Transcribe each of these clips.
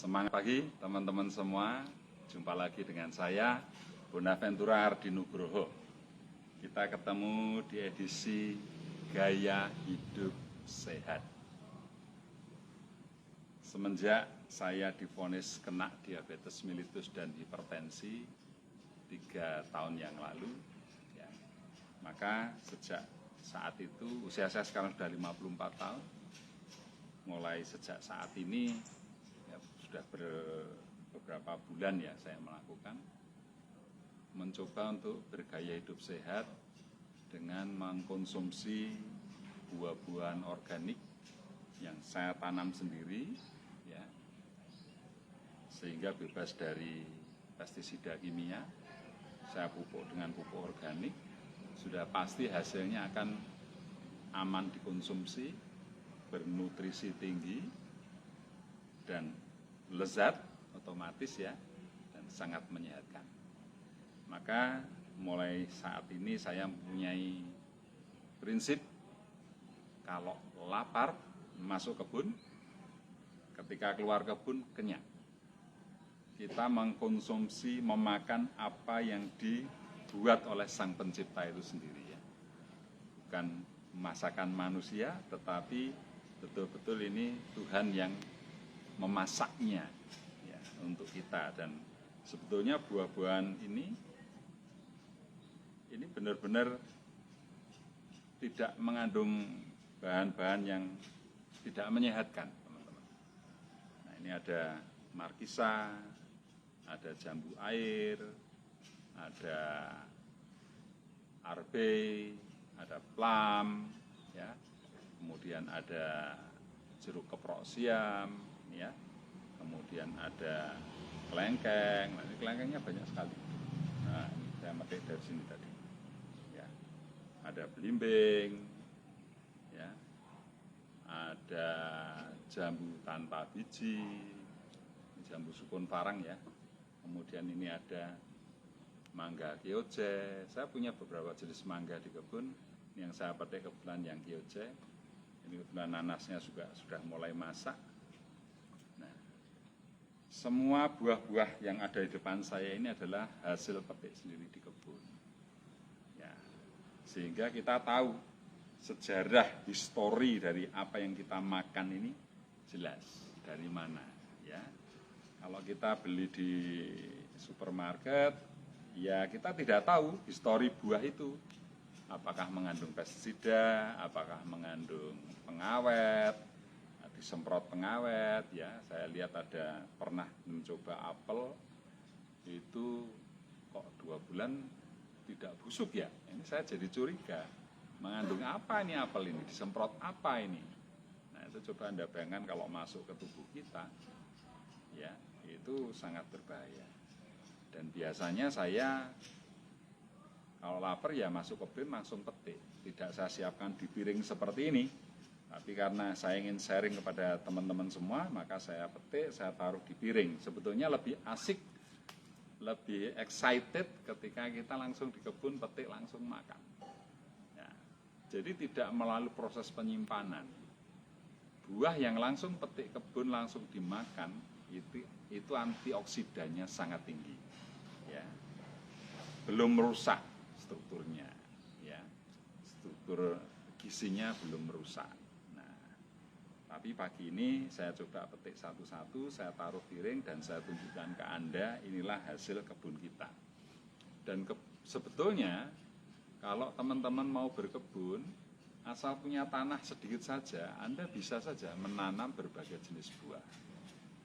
Semangat pagi teman-teman semua. Jumpa lagi dengan saya, Bonaventura Ardi Nugroho. Kita ketemu di edisi Gaya Hidup Sehat. Semenjak saya divonis kena diabetes mellitus dan hipertensi 3 tahun yang lalu, ya, maka sejak saat itu, usia saya sekarang sudah 54 tahun, mulai sejak saat ini, ya, sudah beberapa bulan ya saya mencoba untuk bergaya hidup sehat dengan mengkonsumsi buah-buahan organik yang saya tanam sendiri, ya, sehingga bebas dari pestisida kimia. Saya pupuk dengan pupuk organik, sudah pasti hasilnya akan aman dikonsumsi, bernutrisi tinggi, dan lezat otomatis ya, dan sangat menyehatkan. Maka mulai saat ini saya mempunyai prinsip kalau lapar masuk kebun, ketika keluar kebun kenyang. Kita mengkonsumsi, memakan apa yang dibuat oleh Sang Pencipta itu sendiri ya. Bukan masakan manusia, tetapi betul-betul ini Tuhan yang memasaknya ya, untuk kita. Dan sebetulnya buah-buahan ini benar-benar tidak mengandung bahan-bahan yang tidak menyehatkan, teman-teman. Nah, ini ada markisa, ada jambu air, ada arbe, ada plum, ya, kemudian ada jeruk keprok siam, ya, kemudian ada kelengkeng. Nah, ini kelengkengnya banyak sekali. Nah, ini saya pakai dari sini tadi. Ya, ada belimbing, ya, ada jambu tanpa biji, jambu sukun farang ya. Kemudian ini ada mangga kyoje. Saya punya beberapa jenis mangga di kebun. Yang saya petik kebetulan yang kyoje. Ini kebetulan nanasnya juga sudah mulai masak. Nah, semua buah-buah yang ada di depan saya ini adalah hasil petik sendiri di kebun. Ya, sehingga kita tahu sejarah, histori dari apa yang kita makan ini jelas dari mana. Ya, kalau kita beli di supermarket, ya kita tidak tahu histori buah itu. Apakah mengandung pestisida, apakah mengandung pengawet, disemprot pengawet. Ya, saya lihat ada pernah mencoba apel, itu kok 2 bulan tidak busuk ya. Ini saya jadi curiga, mengandung apa ini apel ini, disemprot apa ini. Nah, itu coba Anda bayangkan kalau masuk ke tubuh kita, ya, itu sangat berbahaya. Dan biasanya saya kalau lapar ya masuk kebun langsung petik. Tidak saya siapkan di piring seperti ini. Tapi karena saya ingin sharing kepada teman-teman semua, maka saya petik, saya taruh di piring. Sebetulnya lebih asik, lebih excited ketika kita langsung di kebun petik langsung makan. Ya, jadi tidak melalui proses penyimpanan. Buah yang langsung petik kebun langsung dimakan, itu antioksidannya sangat tinggi, ya, belum merusak strukturnya, ya, struktur gizinya belum merusak. Nah, tapi pagi ini saya coba petik satu-satu, saya taruh piring dan saya tunjukkan ke Anda, inilah hasil kebun kita. Dan sebetulnya kalau teman-teman mau berkebun, asal punya tanah sedikit saja, Anda bisa saja menanam berbagai jenis buah.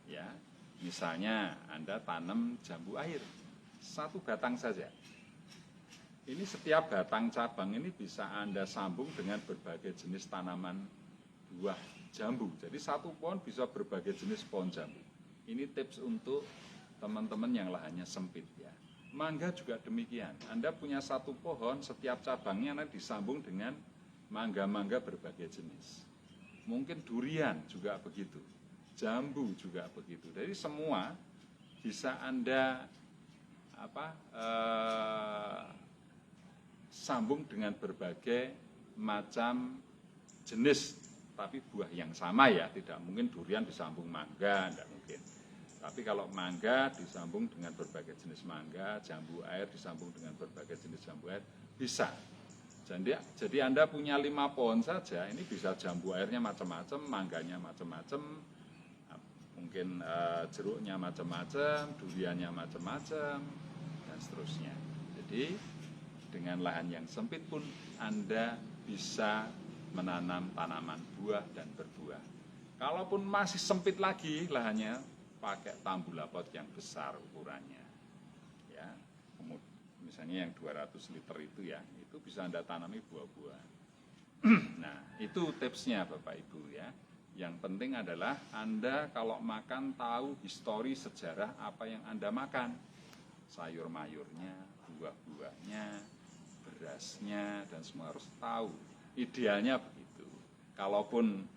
Ya, misalnya Anda tanam jambu air, 1 batang saja. Ini setiap batang cabang ini bisa Anda sambung dengan berbagai jenis tanaman buah jambu. Jadi 1 pohon bisa berbagai jenis pohon jambu. Ini tips untuk teman-teman yang lahannya sempit ya. Mangga juga demikian. Anda punya 1 pohon, setiap cabangnya nanti disambung dengan mangga-mangga berbagai jenis. Mungkin durian juga begitu. Jambu juga begitu. Jadi semua bisa Anda sambung dengan berbagai macam jenis, tapi buah yang sama ya. Tidak mungkin durian disambung mangga, tidak mungkin. Tapi kalau mangga disambung dengan berbagai jenis mangga, jambu air disambung dengan berbagai jenis jambu air, bisa. Jadi Anda punya 5 pohon saja, ini bisa jambu airnya macam-macam, mangganya macam-macam, mungkin jeruknya macam-macam, duriannya macam-macam, dan seterusnya. Jadi dengan lahan yang sempit pun Anda bisa menanam tanaman buah dan berbuah. Kalaupun masih sempit lagi lahannya, pakai tambulapot yang besar ukurannya. Ya, misalnya yang 200 liter itu ya, itu bisa Anda tanami buah-buah. Nah, itu tipsnya Bapak Ibu ya. Yang penting adalah Anda kalau makan tahu histori sejarah apa yang Anda makan. Sayur mayurnya, buah-buahnya, berasnya, dan semua harus tahu. Idealnya begitu. Kalaupun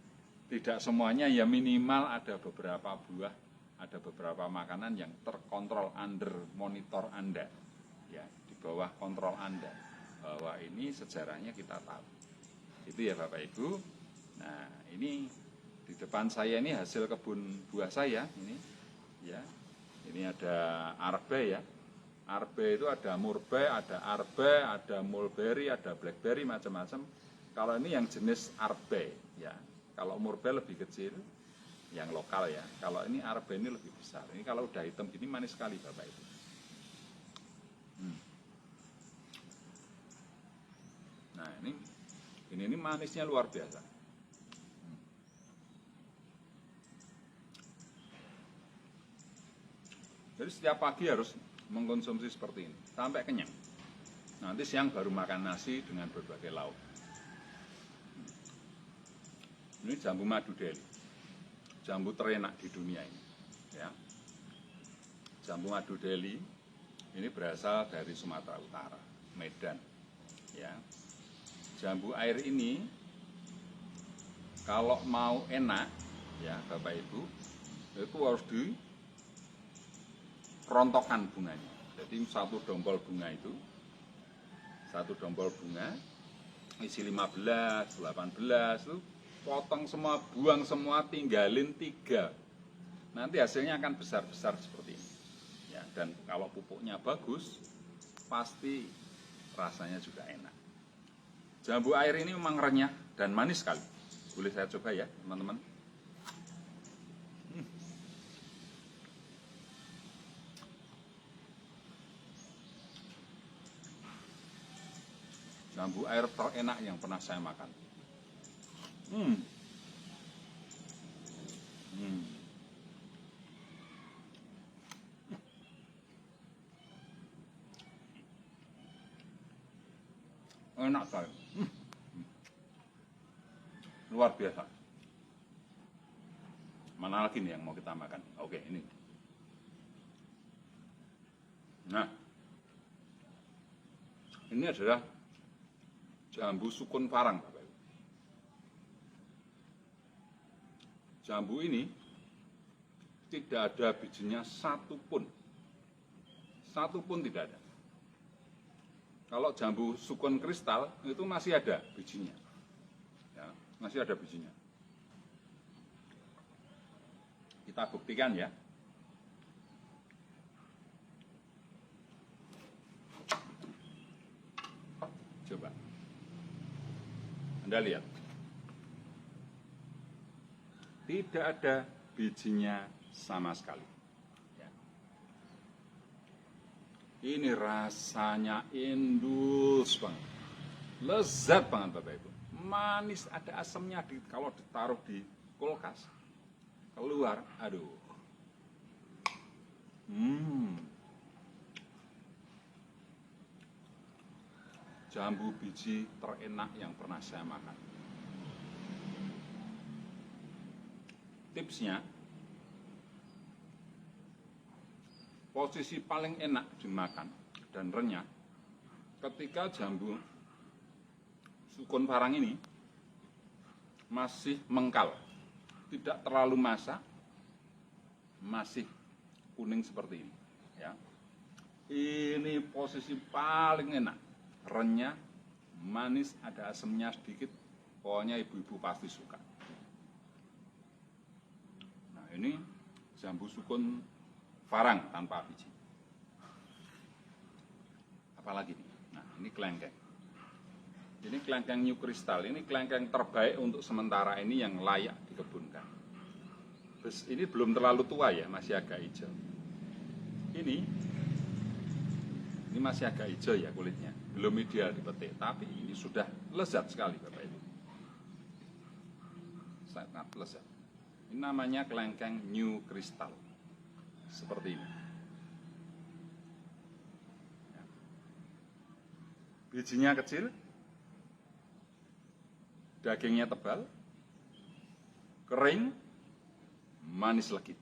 tidak semuanya, ya minimal ada beberapa buah, ada beberapa makanan yang terkontrol under monitor Anda, ya, di bawah kontrol Anda, bahwa ini sejarahnya kita tahu. Itu ya Bapak Ibu. Nah, ini di depan saya ini hasil kebun buah saya ini, ya. Ini ada arbe ya. Arbe itu ada murbe, ada arbe, ada mulberry, ada blackberry, macam-macam. Kalau ini yang jenis arbe, ya. Kalau murbe lebih kecil, yang lokal ya. Kalau ini arbe ini lebih besar. Ini kalau udah hitam gini manis sekali Bapak Ibu. Nah ini manisnya luar biasa. Jadi setiap pagi harus mengkonsumsi seperti ini sampai kenyang. Nanti siang baru makan nasi dengan berbagai lauk. Ini jambu madu Delhi, jambu terenak di dunia ini. Ya. Jambu madu Delhi ini berasal dari Sumatera Utara, Medan. Ya. Jambu air ini kalau mau enak, ya Bapak Ibu, itu harus dirontokkan bunganya. Jadi satu dompol bunga itu, satu dompol bunga isi 15, 18 itu potong semua, buang semua, tinggalin 3. Nanti hasilnya akan besar-besar seperti ini. Ya, dan kalau pupuknya bagus, pasti rasanya juga enak. Jambu air ini memang renyah dan manis sekali. Boleh saya coba ya, teman-teman? Jambu air terenak yang pernah saya makan. Enak sekali. Luar biasa. Mana lagi nih yang mau kita makan? Oke, ini. Nah, ini adalah jambu sukun parang, Bapak Ibu. Jambu ini tidak ada bijinya satupun tidak ada. Kalau jambu sukun kristal itu masih ada bijinya, ya, masih ada bijinya. Kita buktikan ya. Coba, Anda lihat, tidak ada bijinya sama sekali. Ini rasanya endus banget, lezat banget Bapak Ibu, manis, ada asamnya kalau ditaruh di kulkas, keluar, aduh, jambu biji terenak yang pernah saya makan. Tipsnya, posisi paling enak dimakan dan renyah ketika jambu sukun parang ini masih mengkal, tidak terlalu masak, masih kuning seperti ini. Ya. Ini posisi paling enak, renyah, manis, ada asamnya sedikit, pokoknya ibu-ibu pasti suka. Nah ini jambu sukun Farang tanpa biji. Apalagi nih? Nah, ini kelengkeng. Ini kelengkeng new crystal, ini kelengkeng terbaik untuk sementara ini yang layak dikebunkan. Terus ini belum terlalu tua ya, masih agak hijau. Ini masih agak hijau ya kulitnya, belum ideal dipetik, tapi ini sudah lezat sekali Bapak Ibu. Sangat lezat. Ini namanya kelengkeng new crystal. Seperti ini. Bijinya kecil, dagingnya tebal, kering, manis legit,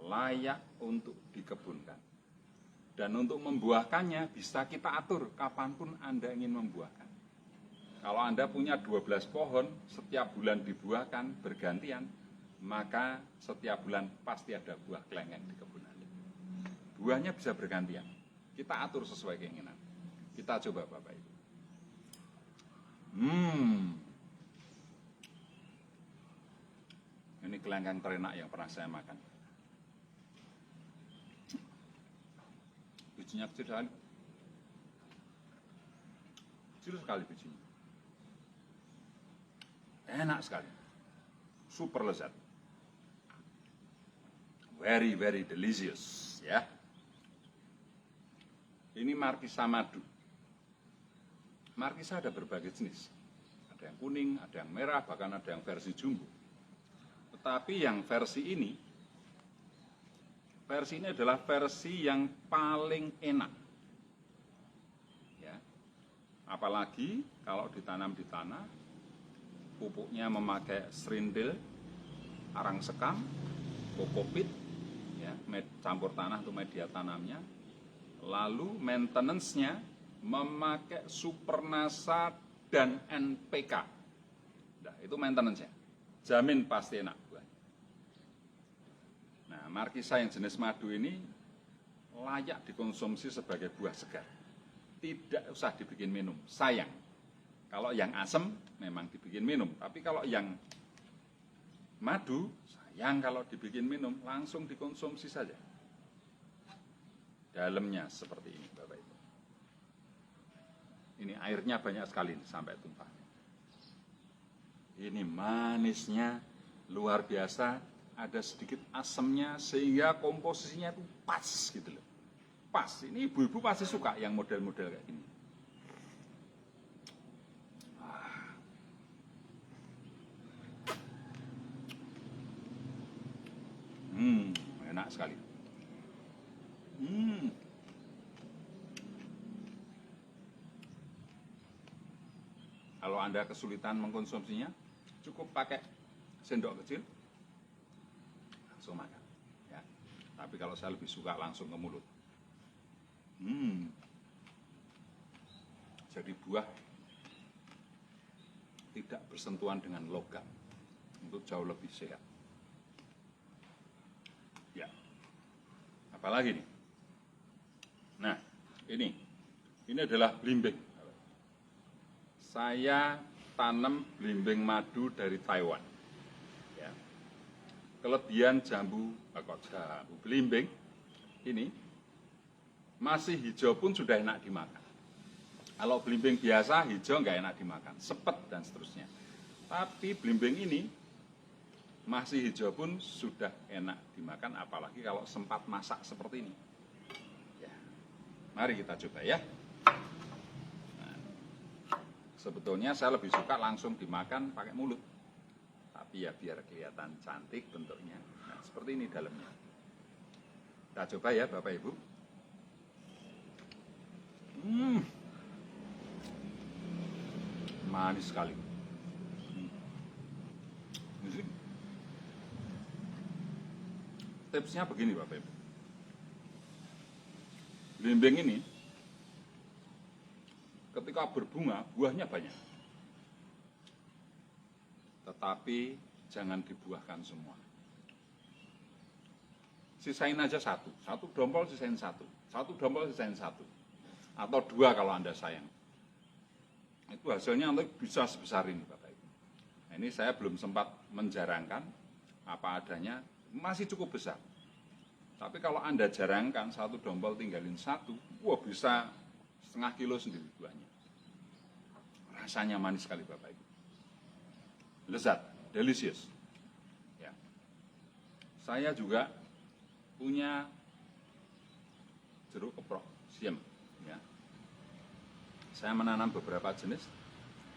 layak untuk dikebunkan. Dan untuk membuahkannya bisa kita atur kapanpun Anda ingin membuahkan. Kalau Anda punya 12 pohon, setiap bulan dibuahkan bergantian, maka setiap bulan pasti ada buah kelengkeng di kebun Anda. Buahnya bisa bergantian, kita atur sesuai keinginan. Kita coba Bapak Ibu. Ini kelengkeng terenak yang pernah saya makan. Bijinya kecil sekali. Kecil sekali bijinya. Enak sekali. Super lezat. Very, very delicious. Ya. Ini Markisa madu. Markisa ada berbagai jenis. Ada yang kuning, ada yang merah, bahkan ada yang versi jumbo. Tetapi yang versi ini adalah versi yang paling enak. Ya. Apalagi kalau ditanam di tanah, pupuknya memakai serindil, arang sekam, kokopit, ya, campur tanah untuk media tanamnya. Lalu maintenance-nya memakai Supernasa dan NPK. Nah, itu maintenance-nya. Jamin pasti enak buahnya. Nah, Markisa yang jenis madu ini layak dikonsumsi sebagai buah segar. Tidak usah dibikin minum, sayang. Kalau yang asam memang dibikin minum, tapi kalau yang madu, sayang kalau dibikin minum, langsung dikonsumsi saja. Dalamnya seperti ini Bapak Ibu. Ini airnya banyak sekali sampai tumpah. Ini manisnya luar biasa, ada sedikit asamnya sehingga komposisinya itu pas gitu loh. Pas, ini ibu-ibu pasti suka yang model-model kayak gini. Enak sekali. Kalau Anda kesulitan mengkonsumsinya, cukup pakai sendok kecil, langsung makan. Ya. Tapi kalau saya lebih suka langsung ke mulut. Jadi buah tidak bersentuhan dengan logam, untuk jauh lebih sehat. Ya. Apalagi nih? Nah, ini adalah belimbing. Saya tanam belimbing madu dari Taiwan. Ya. Kelebihan jambu belimbing ini masih hijau pun sudah enak dimakan. Kalau belimbing biasa hijau nggak enak dimakan, sepet dan seterusnya. Tapi belimbing ini masih hijau pun sudah enak dimakan, apalagi kalau sempat masak seperti ini. Ya. Mari kita coba ya. Sebetulnya saya lebih suka langsung dimakan pakai mulut. Tapi ya biar kelihatan cantik bentuknya. Nah, seperti ini dalamnya. Kita coba ya Bapak Ibu. Manis sekali. Tipsnya begini Bapak Ibu. Belimbing ini ketika berbunga, buahnya banyak. Tetapi jangan dibuahkan semua. Sisain aja satu dompol sisain satu dompol sisain satu. Atau dua kalau Anda sayang. Itu hasilnya nanti bisa sebesar ini Bapak Ibu. Nah, ini saya belum sempat menjarangkan apa adanya, masih cukup besar. Tapi kalau Anda jarangkan satu dompel tinggalin satu, wah bisa setengah kilo sendiri buahnya. Rasanya manis sekali Bapak Ibu. Lezat, delicious. Ya. Saya juga punya jeruk keprok, siem. Ya. Saya menanam beberapa jenis,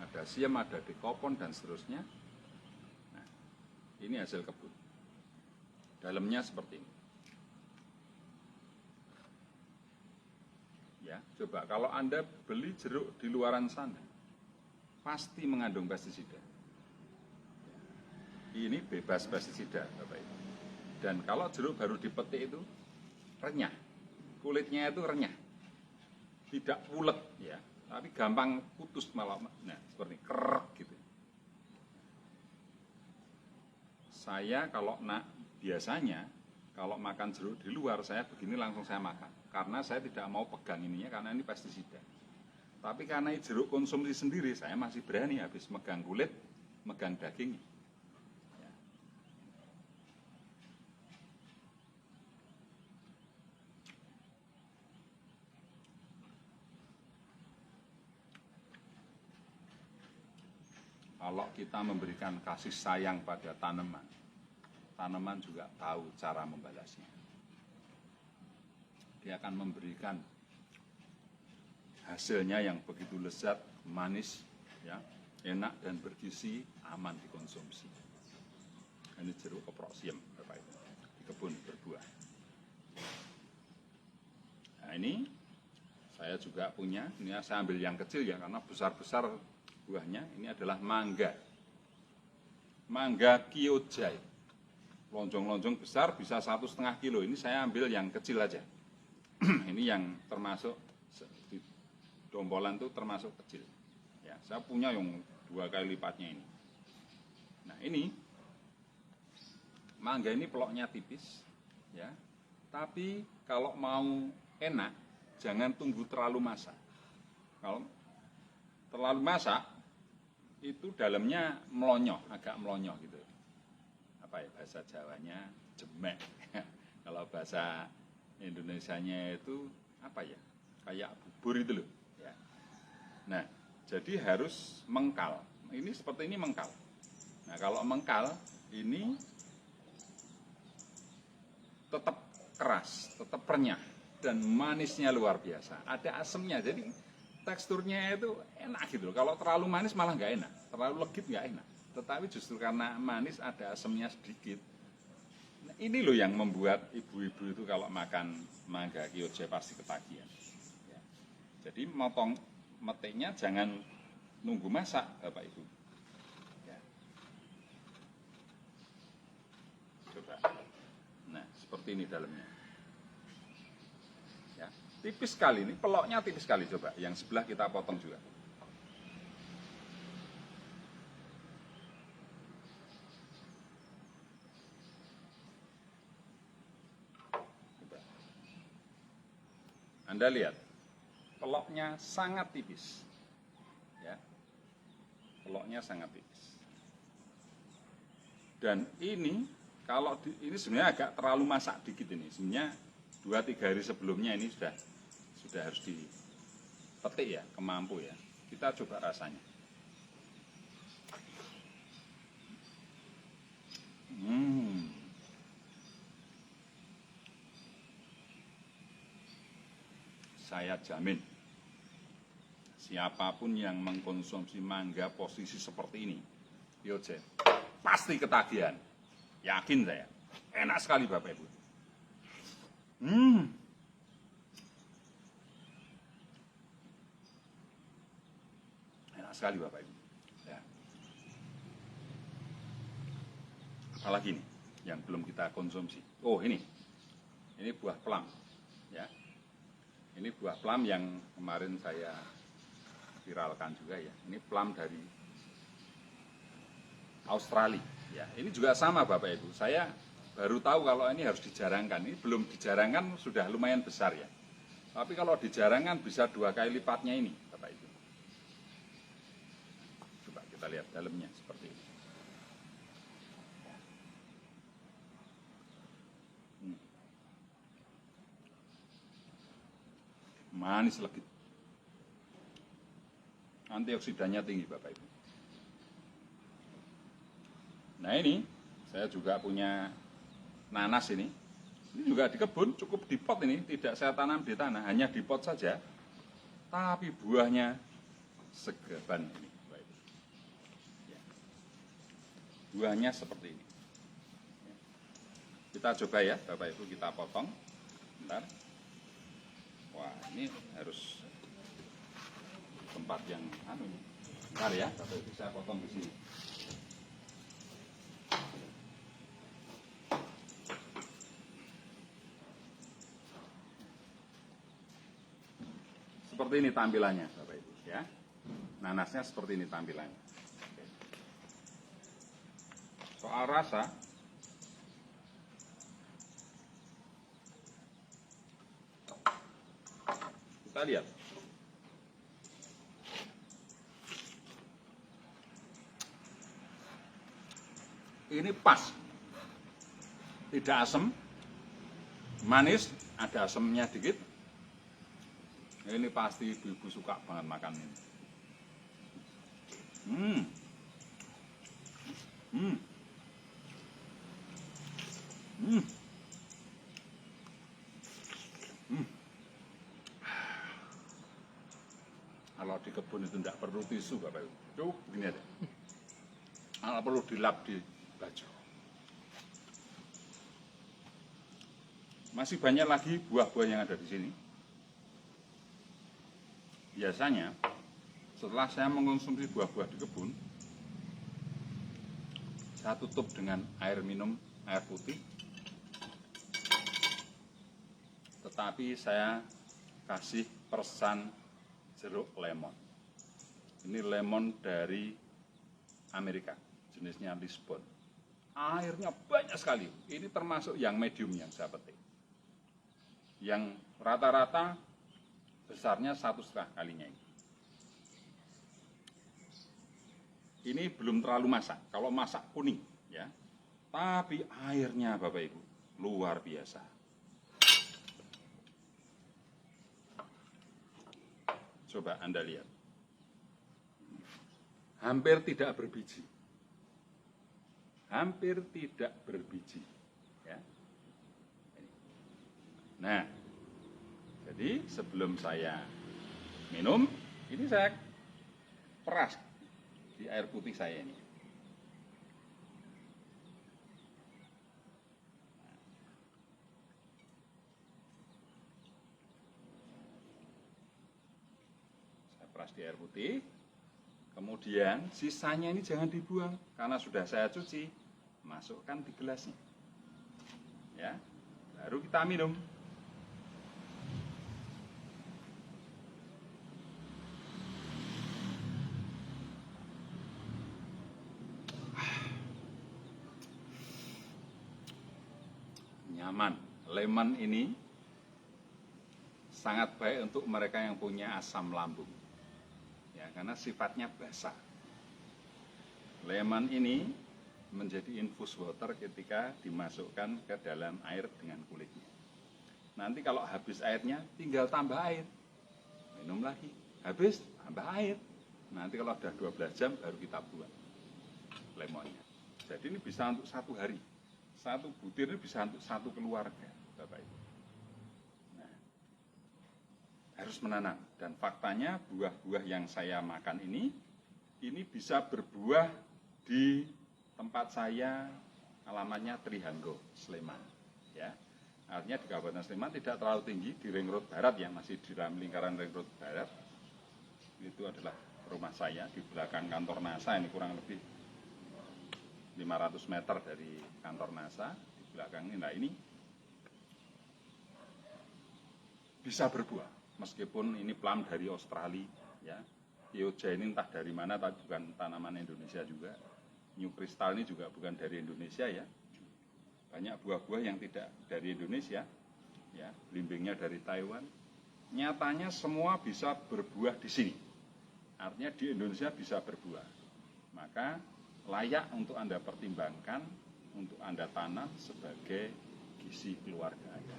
ada siem, ada dekopon, dan seterusnya. Nah, ini hasil kebun. Dalamnya seperti ini. Ya, coba kalau Anda beli jeruk di luaran sana, pasti mengandung pestisida. Ini bebas pestisida, Bapak Ibu. Dan kalau jeruk baru dipetik itu renyah, kulitnya itu renyah, tidak pulet ya, tapi gampang putus malah, nah seperti kerek gitu. Saya kalau biasanya kalau makan jeruk di luar saya begini langsung saya makan, karena saya tidak mau pegang ininya karena ini pestisida. Tapi karena jeruk konsumsi sendiri, saya masih berani habis megang kulit, megang dagingnya. Kalau kita memberikan kasih sayang pada tanaman, tanaman juga tahu cara membalasnya. Dia akan memberikan hasilnya yang begitu lezat, manis, ya, enak dan bergizi, aman dikonsumsi. Ini jeruk keprok siem, Bapak Ibu, di kebun berbuah. Nah ini saya juga punya, ini saya ambil yang kecil ya, karena besar-besar buahnya. Ini adalah mangga, mangga Kyojai, lonjong-lonjong besar bisa 1,5 kilo. Ini saya ambil yang kecil aja. Ini yang termasuk di dombolan itu termasuk kecil. Ya, saya punya yang 2 kali lipatnya ini. Nah ini mangga ini peloknya tipis, ya. Tapi kalau mau enak, jangan tunggu terlalu masak. Kalau terlalu masak, itu dalamnya melonyoh, agak melonyoh gitu. Apa ya bahasa Jawanya, jemek. Kalau bahasa Indonesianya itu apa ya? Kayak bubur itu loh. Ya. Nah, jadi harus mengkal. Ini seperti ini mengkal. Nah, kalau mengkal ini tetap keras, tetap renyah dan manisnya luar biasa. Ada asemnya, jadi teksturnya itu enak gitu loh. Kalau terlalu manis malah nggak enak, terlalu legit nggak enak. Tetapi justru karena manis ada asamnya sedikit. Nah, ini loh yang membuat ibu-ibu itu kalau makan mangga Kyojai pasti ketagihan. Ya. Jadi meteknya jangan nunggu masak, Bapak Ibu. Ya. Coba. Nah, seperti ini dalamnya. Tipis sekali, ini peloknya tipis sekali. Coba yang sebelah kita potong juga. Coba. Anda lihat, peloknya sangat tipis, ya, peloknya sangat tipis. Dan ini kalau ini sebenarnya agak terlalu masak dikit ini. Sebenarnya 2-3 hari sebelumnya ini sudah harus dipetik ya, kemampu ya. Kita coba rasanya. Saya jamin, siapapun yang mengkonsumsi mangga posisi seperti ini, Kyojai, pasti ketagihan. Yakin saya. Enak sekali Bapak Ibu. Enak sekali Bapak Ibu. Ya. Apalagi nih yang belum kita konsumsi. Oh ini buah plum. Ya. Ini buah plum yang kemarin saya viralkan juga ya. Ini plum dari Australia. Ya, ini juga sama Bapak Ibu. Saya baru tahu kalau ini harus dijarangkan. Ini belum dijarangkan sudah lumayan besar ya. Tapi kalau dijarangkan bisa 2 kali lipatnya ini Bapak Ibu. Coba kita lihat dalamnya seperti ini. manis legit. Antioksidannya tinggi Bapak Ibu. Nah ini, saya juga punya nanas ini. Ini juga di kebun, cukup di pot ini, tidak saya tanam di tanah, hanya di pot saja. Tapi buahnya segeban ini, Bapak Ibu. Ya. Buahnya seperti ini. Kita coba ya, Bapak Ibu, kita potong. Bentar. Wah, ini harus tempat yang bentar ya, Bapak Ibu, saya potong di sini. Seperti ini tampilannya, Bapak Ibu, ya. Nanasnya seperti ini tampilannya. Soal rasa, kita lihat. Ini pas, tidak asam, manis, ada asamnya dikit. Ini pasti ibu-ibu suka banget makan ini. Kalau di kebun itu tidak perlu tisu, Bapak Ibu. Cukup begini aja. Kalau perlu dilap di baju. Masih banyak lagi buah-buah yang ada di sini. Biasanya setelah saya mengonsumsi buah-buah di kebun, saya tutup dengan air minum, air putih. Tetapi saya kasih persan jeruk lemon. Ini lemon dari Amerika, jenisnya Lisbon. Airnya banyak sekali. Ini termasuk yang medium yang saya petik. Yang rata-rata besarnya 1,5 kalinya ini. Ini belum terlalu masak. Kalau masak kuning, ya. Tapi airnya, Bapak Ibu, luar biasa. Coba Anda lihat. Hampir tidak berbiji. Hampir tidak berbiji. Ya. Nah, jadi sebelum saya minum, ini saya peras di air putih saya ini. Saya peras di air putih. Kemudian sisanya ini jangan dibuang karena sudah saya cuci, masukkan di gelasnya. Ya. Baru kita minum. Nyaman. Lemon ini sangat baik untuk mereka yang punya asam lambung. Ya, karena sifatnya basah. Lemon ini menjadi infus water ketika dimasukkan ke dalam air dengan kulitnya. Nanti kalau habis airnya, tinggal tambah air. Minum lagi. Habis, tambah air. Nanti kalau sudah 12 jam, baru kita buang lemonnya. Jadi ini bisa untuk 1 hari. 1 butir ini bisa untuk 1 keluarga, Bapak Ibu. Nah, harus menanam. Dan faktanya buah-buah yang saya makan ini bisa berbuah di tempat saya, alamatnya Trihanggo, Sleman. Ya. Artinya di Kabupaten Sleman tidak terlalu tinggi, di Ring Road Barat yang masih di dalam lingkaran Ring Road Barat. Itu adalah rumah saya di belakang kantor NASA, ini kurang lebih 500 meter dari kantor NASA di belakang ini. Nah, ini bisa berbuah meskipun ini plum dari Australia, ya. Pioja ini entah dari mana, tapi bukan tanaman Indonesia juga. New Crystal ini juga bukan dari Indonesia, ya. Banyak buah-buah yang tidak dari Indonesia, ya. Belimbingnya dari Taiwan. Nyatanya semua bisa berbuah di sini. Artinya di Indonesia bisa berbuah. Maka layak untuk Anda pertimbangkan, untuk Anda tanam sebagai gizi keluarga Anda.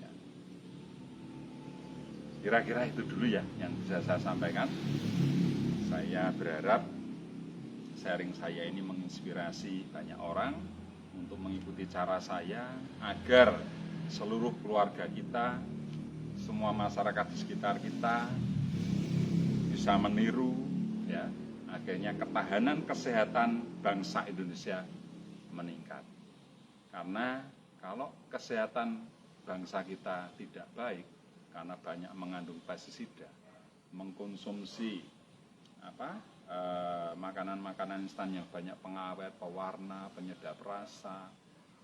Ya. Kira-kira itu dulu ya yang bisa saya sampaikan. Saya berharap sharing saya ini menginspirasi banyak orang untuk mengikuti cara saya agar seluruh keluarga kita, semua masyarakat di sekitar kita bisa meniru ya, akhirnya ketahanan kesehatan bangsa Indonesia meningkat. Karena kalau kesehatan bangsa kita tidak baik karena banyak mengandung pestisida, mengkonsumsi makanan-makanan instan yang banyak pengawet, pewarna, penyedap rasa,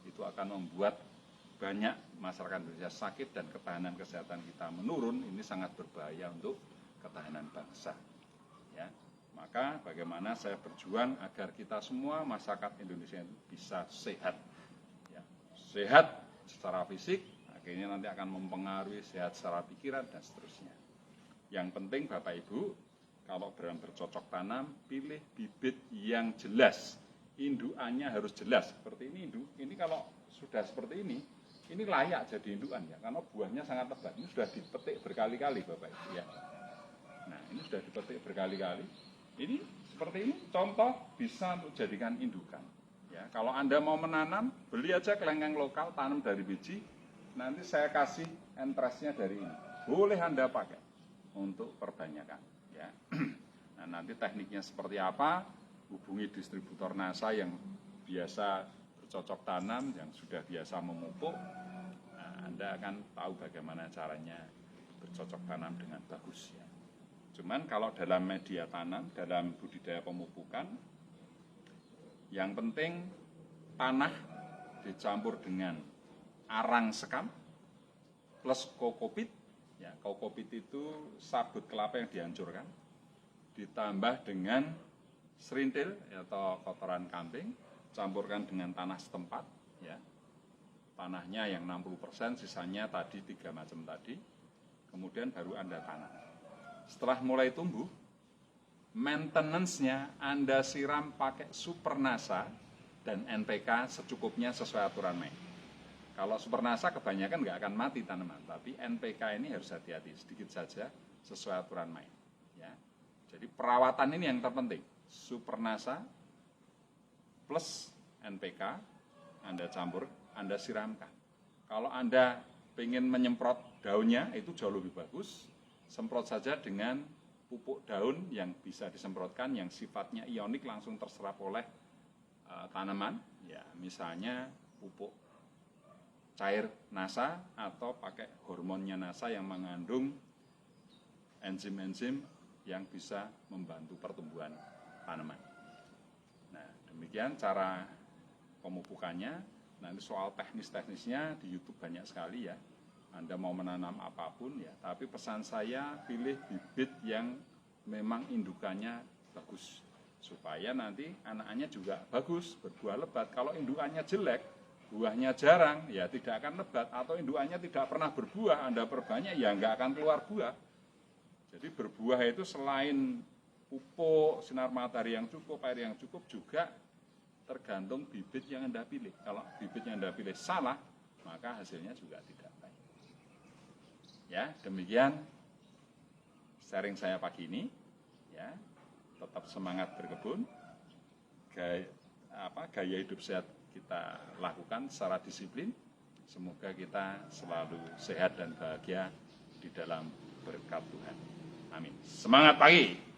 itu akan membuat banyak masyarakat Indonesia sakit dan ketahanan kesehatan kita menurun. Ini sangat berbahaya untuk ketahanan bangsa. Ya, maka bagaimana saya berjuang agar kita semua masyarakat Indonesia bisa sehat, ya, sehat secara fisik, akhirnya nanti akan mempengaruhi sehat secara pikiran dan seterusnya. Yang penting Bapak Ibu, kalau bercocok tanam, pilih bibit yang jelas, indukannya harus jelas. Seperti ini induk, ini kalau sudah seperti ini layak jadi indukan ya, karena buahnya sangat lebat. Ini sudah dipetik berkali-kali Bapak Ibu ya. Nah, ini sudah dipetik berkali-kali. Ini seperti ini, contoh bisa untuk jadikan indukan. Ya, kalau Anda mau menanam, beli aja kelengkeng lokal, tanam dari biji. Nanti saya kasih entrestnya dari ini. Boleh Anda pakai untuk perbanyakan. Ya. Nah, nanti tekniknya seperti apa? Hubungi distributor NASA yang biasa bercocok tanam, yang sudah biasa memupuk. Nah, Anda akan tahu bagaimana caranya bercocok tanam dengan bagus. Ya. Cuman kalau dalam media tanam, dalam budidaya pemupukan, yang penting tanah dicampur dengan arang sekam plus kokopit. Ya, kokopit itu sabut kelapa yang dihancurkan, ditambah dengan serintil atau kotoran kambing, campurkan dengan tanah setempat. Ya. Tanahnya yang 60%, sisanya tadi 3 macam tadi, kemudian baru Anda tanam. Setelah mulai tumbuh, maintenance-nya Anda siram pakai Supernasa dan NPK secukupnya sesuai aturan main. Kalau Supernasa kebanyakan nggak akan mati tanaman, tapi NPK ini harus hati-hati, sedikit saja sesuai aturan main. Ya. Jadi perawatan ini yang terpenting, Supernasa plus NPK, Anda campur, Anda siramkan. Kalau Anda ingin menyemprot daunnya, itu jauh lebih bagus, semprot saja dengan pupuk daun yang bisa disemprotkan, yang sifatnya ionik langsung terserap oleh tanaman, ya misalnya pupuk cair NASA atau pakai hormonnya NASA yang mengandung enzim-enzim yang bisa membantu pertumbuhan tanaman. Nah, demikian cara pemupukannya. Nanti soal teknis-teknisnya di YouTube banyak sekali ya. Anda mau menanam apapun ya, tapi pesan saya pilih bibit yang memang indukannya bagus. Supaya nanti anak-anaknya juga bagus, berbuah lebat. Kalau indukannya jelek, buahnya jarang, ya tidak akan lebat. Atau indukannya tidak pernah berbuah, Anda perbanyak, ya nggak akan keluar buah. Jadi berbuah itu selain pupuk, sinar matahari yang cukup, air yang cukup, juga tergantung bibit yang Anda pilih. Kalau bibit yang Anda pilih salah, maka hasilnya juga tidak baik. Ya, demikian sharing saya pagi ini. Ya, tetap semangat berkebun. Gaya hidup sehat kita lakukan secara disiplin. Semoga kita selalu sehat dan bahagia di dalam berkat Tuhan. Amin. Semangat pagi.